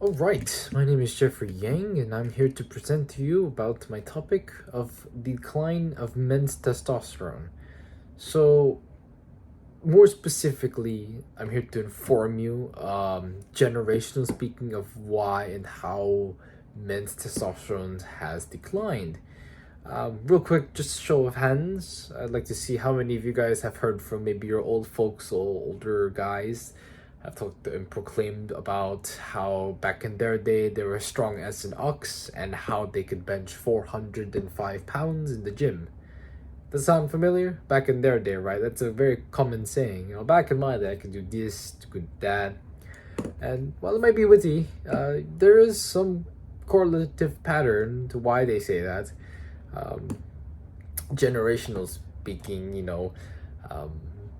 Alright, my name is Jeffrey Yang, and I'm here to present to you about my topic of decline of men's testosterone. So, more specifically, I'm here to inform you, generational speaking, of why and how men's testosterone has declined. Real quick, just show of hands. I'd like to see how many of you guys have heard from maybe your old folks or older guys have talked and proclaimed about how back in their day they were strong as an ox and how they could bench 405 pounds in the gym. Does that sound familiar? Back in their day, right? That's a very common saying. Back in my day, I could do this, do that. And while it might be witty, there is some correlative pattern to why they say that. Um, Generational speaking, um,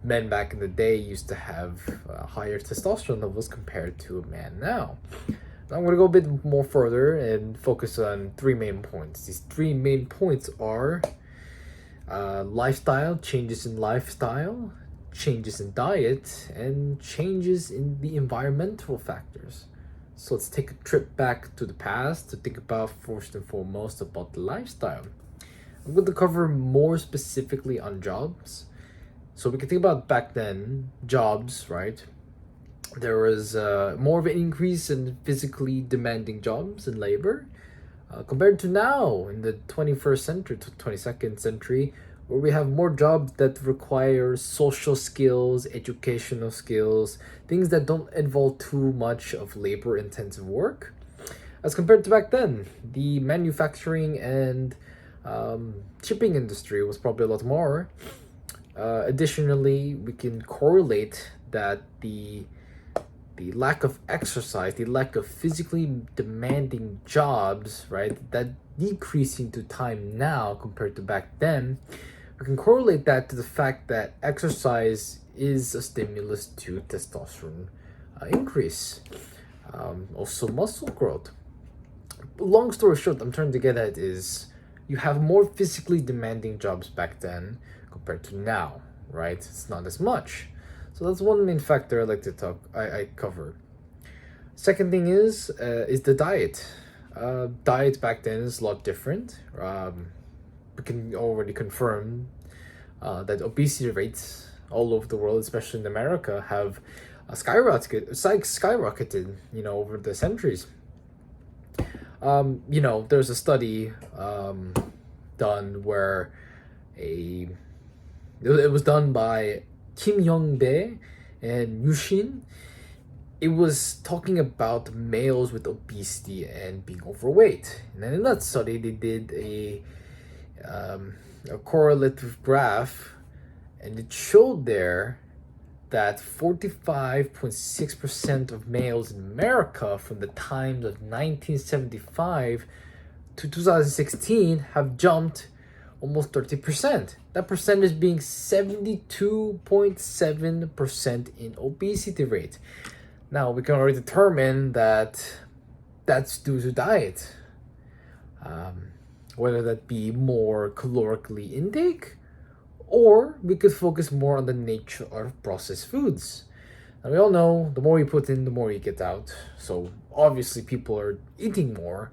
men back in the day used to have higher testosterone levels compared to a man now. I'm going to go a bit more further and focus on three main points. These three main points are lifestyle, changes in lifestyle, changes in diet, and changes in the environmental factors. So let's take a trip back to the past to think about first and foremost about the lifestyle. I'm going to cover more specifically on jobs. So we can think about back then, jobs, right? There was more of an increase in physically demanding jobs and labor compared to now in the 21st century to 22nd century, where we have more jobs that require social skills, educational skills, things that don't involve too much of labor intensive work. As compared to back then, the manufacturing and shipping industry was probably a lot more. Additionally, we can correlate that the lack of exercise, the lack of physically demanding jobs, right, that decreasing to time now compared to back then, we can correlate that to the fact that exercise is a stimulus to testosterone increase. Also, muscle growth. Long story short, I'm trying to get at is you have more physically demanding jobs back then compared to now, right? It's not as much. So that's one main factor I like to I cover. Second thing is the diet. Diet back then is a lot different. We can already confirm that obesity rates all over the world, especially in America, have skyrocketed, over the centuries. There's a study done where it was done by Kim Young-bae and Yushin. It was talking about males with obesity and being overweight. And then in that study, they did a correlative graph, and it showed there that 45.6% of males in America from the times of 1975 to 2016 have jumped almost 30%. That percentage being 72.7% in obesity rate. Now, we can already determine that that's due to diet. Whether that be more calorically intake, or we could focus more on the nature of processed foods. And we all know the more you put in, the more you get out. So obviously people are eating more,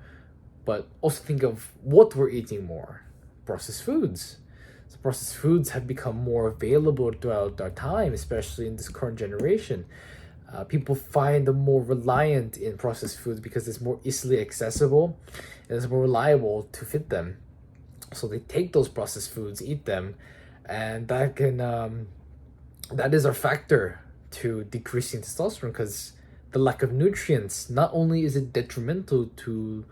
but also think of what we're eating more. Processed foods. So processed foods have become more available throughout our time, especially in this current generation. People find them more reliant in processed foods because it's more easily accessible and it's more reliable to fit them. So they take those processed foods, eat them, and that is a factor to decreasing testosterone, because the lack of nutrients, not only is it detrimental to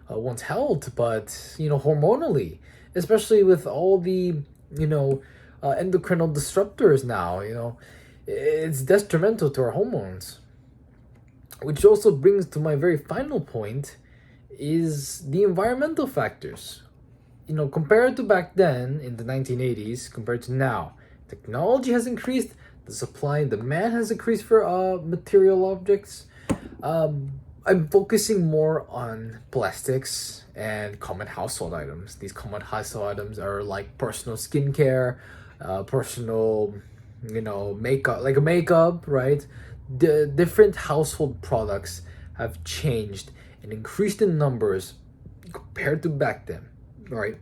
one's health, but hormonally, especially with all the endocrinal disruptors now, it's detrimental to our hormones. Which also brings to my very final point is the environmental factors. Compared to back then in the 1980s, compared to now, technology has increased, the supply and demand has increased for material objects. I'm focusing more on plastics and common household items. These common household items are like personal skincare, personal, makeup, like a makeup, right? The different household products have changed and increased in numbers compared to back then. All right.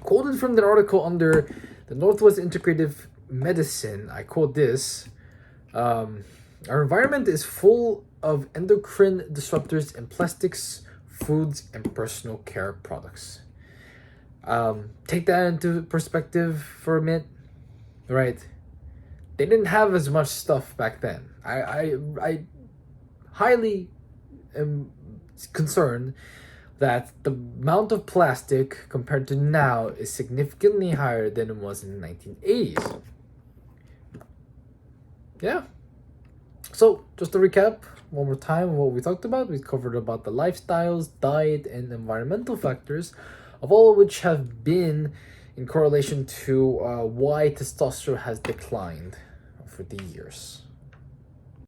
Quoted from the article under the Northwest Integrative Medicine, I quote this: our environment is full of endocrine disruptors and plastics, foods, and personal care products. Take that into perspective for a minute, right? They didn't have as much stuff back then. I highly am concerned that the amount of plastic compared to now is significantly higher than it was in the 1980s. Yeah. So, just to recap one more time what we talked about, we covered about the lifestyles, diet, and environmental factors, of all of which have been in correlation to why testosterone has declined for the years.